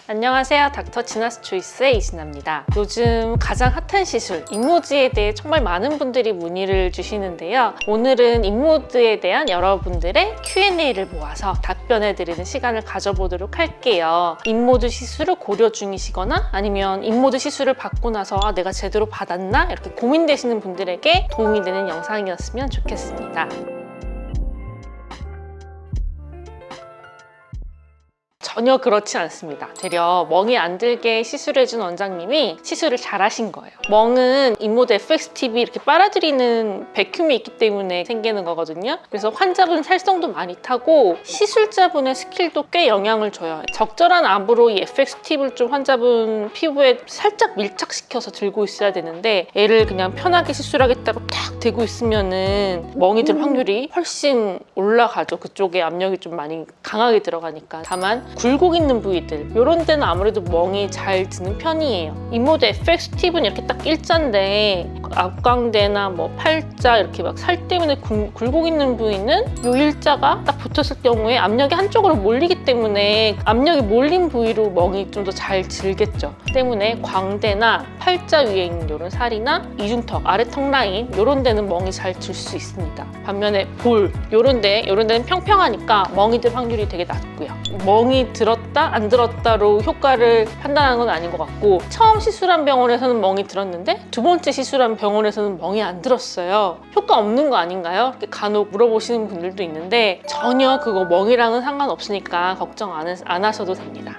안녕하세요. 닥터 지나스 초이스의 이진아입니다. 요즘 가장 핫한 시술, 인모드에 대해 정말 많은 분들이 문의를 주시는데요. 오늘은 인모드에 대한 여러분들의 Q&A를 모아서 답변해드리는 시간을 가져보도록 할게요. 인모드 시술을 고려 중이시거나 아니면 인모드 시술을 받고 나서 내가 제대로 받았나? 이렇게 고민되시는 분들에게 도움이 되는 영상이었으면 좋겠습니다. 전혀 그렇지 않습니다. 되려 멍이 안 들게 시술해준 원장님이 시술을 잘 하신 거예요. 멍은 인모드 FX-TV 이렇게 빨아들이는 백큐이 있기 때문에 생기는 거거든요. 그래서 환자분 살성도 많이 타고 시술자분의 스킬도 꽤 영향을 줘요. 적절한 압으로 이 FX-팁을 좀 환자분 피부에 살짝 밀착시켜서 들고 있어야 되는데 얘를 그냥 편하게 시술하겠다고 탁 대고 있으면은 멍이 들 확률이 훨씬 올라가죠. 그쪽에 압력이 좀 많이 강하게 들어가니까. 다만 굴곡 있는 부위들 이런 데는 아무래도 멍이 잘 드는 편이에요. 인모드 FX-팁은 이렇게 딱 일자인데 앞광대나 뭐 팔자 이렇게 막 살 때문에 굴곡 있는 부위는 이 일자가 딱 붙었을 경우에 압력이 한쪽으로 몰리기 때문에 압력이 몰린 부위로 멍이 좀 더 잘 들겠죠. 때문에 광대나 팔자 위에 있는 이런 살이나 이중턱, 아래 턱 라인 이런 데는 멍이 잘 들 수 있습니다. 반면에 볼 이런 데는 평평하니까 멍이 들 확률이 되게 낮고요. 멍이 들었다 안 들었다로 효과를 판단하는 건 아닌 것 같고, 처음 시술한 병원에서는 멍이 들었는데 두 번째 시술한 병원에서는 멍이 안 들었어요. 효과 없는 거 아닌가요? 이렇게 간혹 물어보시는 분들도 있는데 전혀 그거 멍이랑은 상관없으니까 걱정 안 하셔도 됩니다.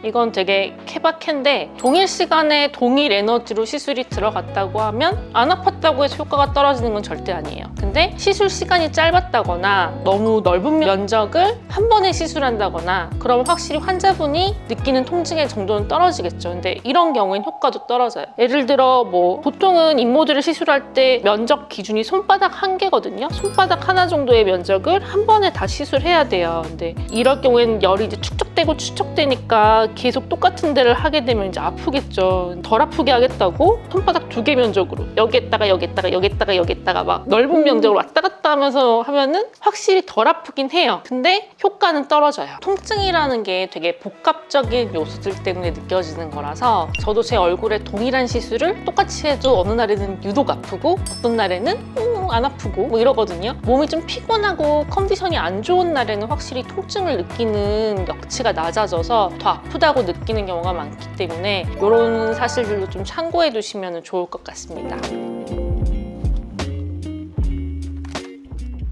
이건 되게 케바케인데 동일 시간에 동일 에너지로 시술이 들어갔다고 하면 안 아팠다고 해서 효과가 떨어지는 건 절대 아니에요. 근데 시술 시간이 짧았다거나 너무 넓은 면적을 한 번에 시술한다거나 그러면 확실히 환자분이 느끼는 통증의 정도는 떨어지겠죠. 근데 이런 경우엔 효과도 떨어져요. 예를 들어 뭐 보통은 인모드를 시술할 때 면적 기준이 손바닥 한 개거든요. 손바닥 하나 정도의 면적을 한 번에 다 시술해야 돼요. 근데 이럴 경우에는 열이 이제 축적되니까 계속 똑같은 데를 하게 되면 이제 아프겠죠. 덜 아프게 하겠다고 손바닥 2개 면적으로 여기에다가 막 넓은 면적으로 왔다 갔다 하면서 하면은 확실히 덜 아프긴 해요. 근데 효과는 떨어져요. 통증이라는 게 되게 복합적인 요소들 때문에 느껴지는 거라서 저도 제 얼굴에 동일한 시술을 똑같이 해도 어느 날에는 유독 아프고 어떤 날에는 안 아프고 뭐 이러거든요. 몸이 좀 피곤하고 컨디션이 안 좋은 날에는 확실히 통증을 느끼는 역치가 낮아져서 더 아프다고 느끼는 경우가 많기 때문에 이런 사실들도 좀 참고해 두시면 좋을 것 같습니다.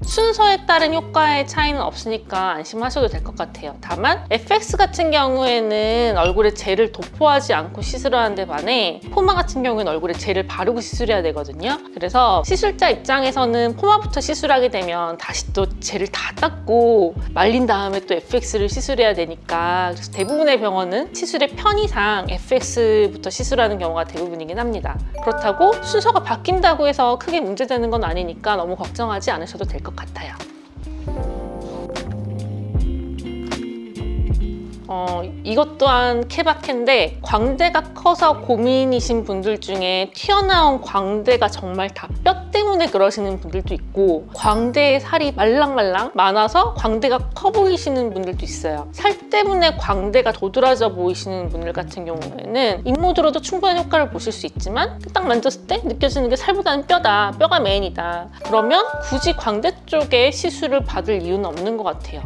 순서에 따른 효과의 차이는 없으니까 안심하셔도 될 것 같아요. 다만 FX 같은 경우에는 얼굴에 젤을 도포하지 않고 시술하는 데 반해 포마 같은 경우에는 얼굴에 젤을 바르고 시술해야 되거든요. 그래서 시술자 입장에서는 포마부터 시술하게 되면 다시 또 젤을 다 닦고 말린 다음에 또 FX를 시술해야 되니까 그래서 대부분의 병원은 시술의 편의상 FX부터 시술하는 경우가 대부분이긴 합니다. 그렇다고 순서가 바뀐다고 해서 크게 문제되는 건 아니니까 너무 걱정하지 않으셔도 될 것 같아요. 이것 또한 케바케인데 광대가 커서 고민이신 분들 중에 튀어나온 광대가 정말 다 뼈 때문에 그러시는 분들도 있고 광대에 살이 말랑말랑 많아서 광대가 커 보이시는 분들도 있어요. 살 때문에 광대가 도드라져 보이시는 분들 같은 경우에는 인모드로도 충분한 효과를 보실 수 있지만 딱 만졌을 때 느껴지는 게 살보다는 뼈다, 뼈가 메인이다. 그러면 굳이 광대 쪽에 시술을 받을 이유는 없는 것 같아요.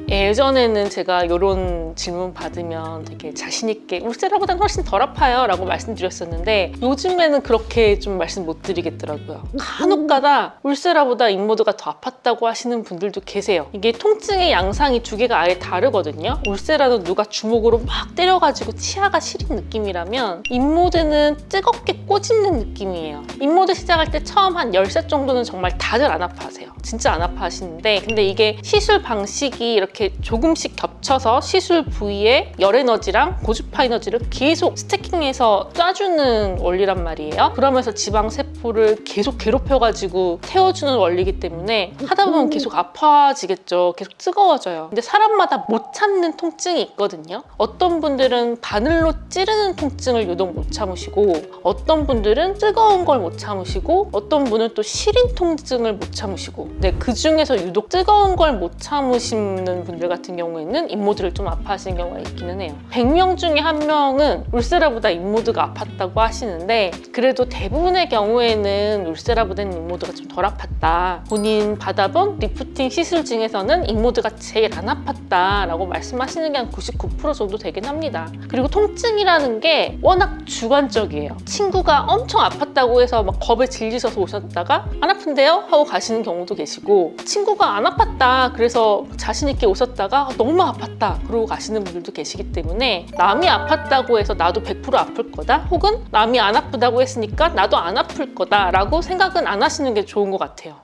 예전에는 제가 이런 질문 받으면 되게 자신있게 울세라보다는 훨씬 덜 아파요 라고 말씀드렸었는데 요즘에는 그렇게 좀 말씀 못 드리겠더라고요. 간혹가다 울세라보다 인모드가 더 아팠다고 하시는 분들도 계세요. 이게 통증의 양상이 두 개가 아예 다르거든요. 울세라는 누가 주먹으로 막 때려가지고 치아가 시린 느낌이라면 인모드는 뜨겁게 꼬집는 느낌이에요. 인모드 시작할 때 처음 한 10세 정도는 정말 다들 안 아파하세요. 진짜 안 아파하시는데 근데 이게 시술 방식이 이렇게 이렇게 조금씩 겹쳐서 시술 부위에 열 에너지랑 고주파 에너지를 계속 스태킹해서 쏴주는 원리란 말이에요. 그러면서 지방 세포를 계속 괴롭혀가지고 태워주는 원리이기 때문에 하다 보면 계속 아파지겠죠. 계속 뜨거워져요. 근데 사람마다 못 참는 통증이 있거든요. 어떤 분들은 바늘로 찌르는 통증을 유독 못 참으시고, 어떤 분들은 뜨거운 걸 못 참으시고, 어떤 분은 또 시린 통증을 못 참으시고, 네, 그 중에서 유독 뜨거운 걸 못 참으시는 분들 같은 경우에는 잇모드를 좀 아파하시는 경우가 있기는 해요. 100명 중에 1명은 울세라보다 잇모드가 아팠다고 하시는데, 그래도 대부분의 경우에는 울세라보다는 잇모드가 좀 덜 아팠다. 본인 받아본 리프팅 시술 중에서는 잇모드가 제일 안 아팠다 라고 말씀하시는 게 한 99% 정도 되긴 합니다. 그리고 통증이라는 게 워낙 주관적이에요. 친구가 엄청 아팠다고 해서 막 겁에 질리셔서 오셨다가 안 아픈데요? 하고 가시는 경우도 계시고, 친구가 안 아팠다 그래서 자신 있게 오셨다가 너무 아팠다 그러고 가시는 분들도 계시기 때문에, 남이 아팠다고 해서 나도 100% 아플 거다, 혹은 남이 안 아프다고 했으니까 나도 안 아플 거다 라고 생각은 안 하시는 게 좋은 것 같아요.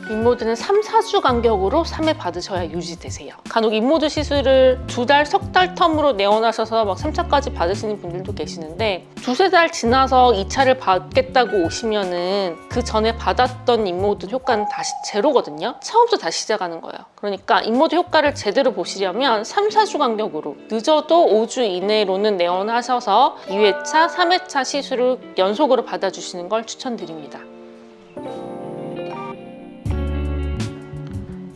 잇모드는 3, 4주 간격으로 3회 받으셔야 유지되세요. 간혹 잇모드 시술을 2달, 3달 텀으로 내원하셔서 막 3차까지 받으시는 분들도 계시는데, 2~3달 지나서 2차를 받겠다고 오시면은 그 전에 받았던 잇모드 효과는 다시 제로거든요. 처음부터 다시 시작하는 거예요. 그러니까 잇모드 효과를 제대로 보시려면 3, 4주 간격으로, 늦어도 5주 이내로는 내원하셔서 2회차, 3회차 시술을 연속으로 받아주시는 걸 추천드립니다.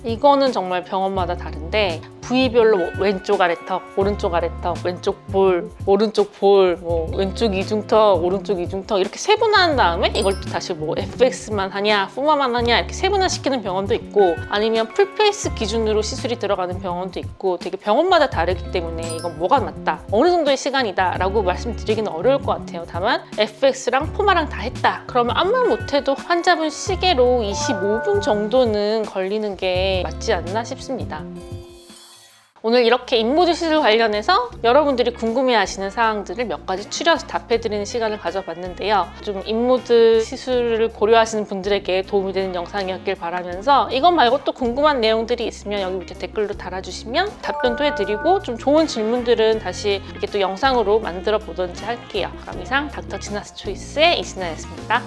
이거는 정말 병원마다 다른데, 부위별로 뭐 왼쪽 아래턱, 오른쪽 아래턱, 왼쪽 볼, 오른쪽 볼, 뭐 왼쪽 이중턱, 오른쪽 이중턱 이렇게 세분화한 다음에 이걸 또 다시 뭐 FX만 하냐, 포마만 하냐 이렇게 세분화시키는 병원도 있고, 아니면 풀페이스 기준으로 시술이 들어가는 병원도 있고, 되게 병원마다 다르기 때문에 이건 뭐가 맞다, 어느 정도의 시간이다 라고 말씀드리기는 어려울 것 같아요. 다만 FX랑 포마랑 다 했다 그러면 아무 말 못해도 환자분 시계로 25분 정도는 걸리는 게 맞지 않나 싶습니다. 오늘 이렇게 잇모드 시술 관련해서 여러분들이 궁금해하시는 사항들을 몇 가지 추려서 답해드리는 시간을 가져봤는데요. 좀 잇모드 시술을 고려하시는 분들에게 도움이 되는 영상이었길 바라면서, 이것 말고 또 궁금한 내용들이 있으면 여기 밑에 댓글로 달아주시면 답변도 해드리고, 좀 좋은 질문들은 다시 이렇게 또 영상으로 만들어 보던지 할게요. 그럼 이상 닥터 지나스 초이스의 이진아였습니다.